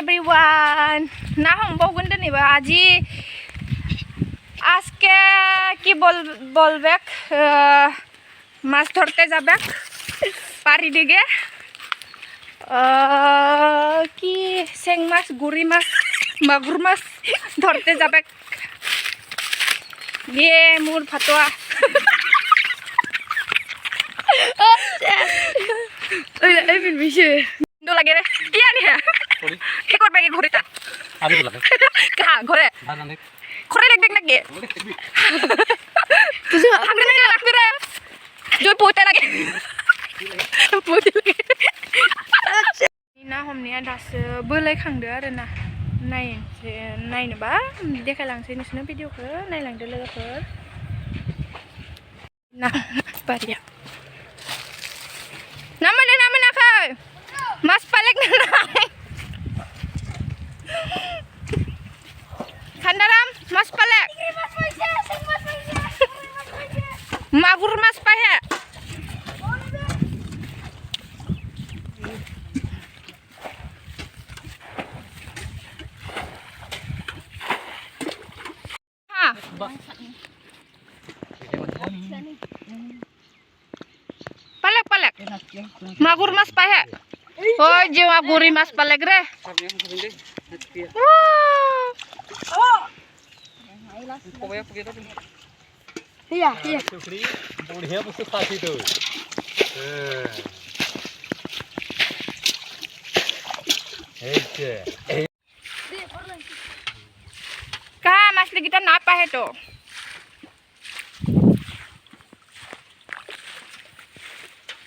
everyone না সম্ভব কিন্তু নিবা আজি আজকে কি বলবে মাছ ধরতে যাবে পারি দিকে কি চেং মাছ গুড়ি মাছ মাগুর মাছ ধরতে যাবে দিয়ে মোর ফাটোয়া এই বিনবিছে ndo লাগে রে কি আনি কি করবে কি ঘড়িটা আমি তো লাগে কা ঘরে বানানে ঘরে দেখ নাকি তুই হাতে না রাখবি রে জয় পোতে লাগে পোতে লাগে না हमनिया दासो बोलाय खांदो आरो ना नायनोबा देखायलांसै नोंसोरनो भिडिअखौ नायलांदो लोगोफोर ना बारिया ना मोनाखै मास पालेक नालाय खान्दाराम मास पालेक मागुर मास पाहे palek magur mas pahe oh jiwa guri mas palek re iya बढ़िया मुझसे खाती तो kah mas kita napa itu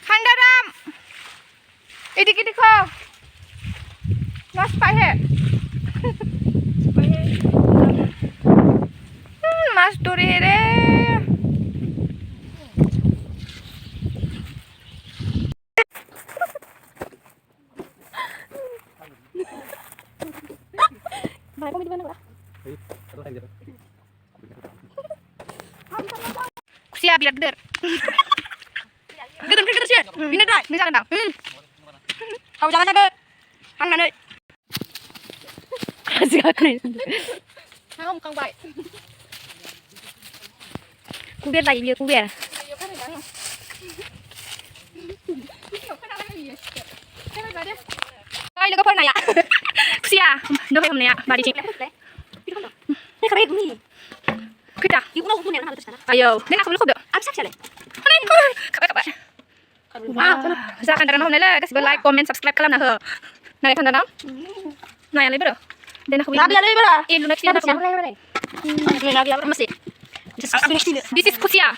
Handaram idik kok mas pahe mas turi re siap biar geder geder sih ini dai ini jangan kau jalan aja hang nanti kasih aku nih hang kang baik ku biar lagi ku biar ai lo pernah ya sia do kayak mana ya bari cik ini keren nih kita ibu nak punya nama terus ayo ini aku belum apa sih sih kabar wow saya akan darah lah kasih like comment subscribe kalian nah nari kan darah nah yang lebih dan aku bilang lebih berapa ini next year masih this is kusia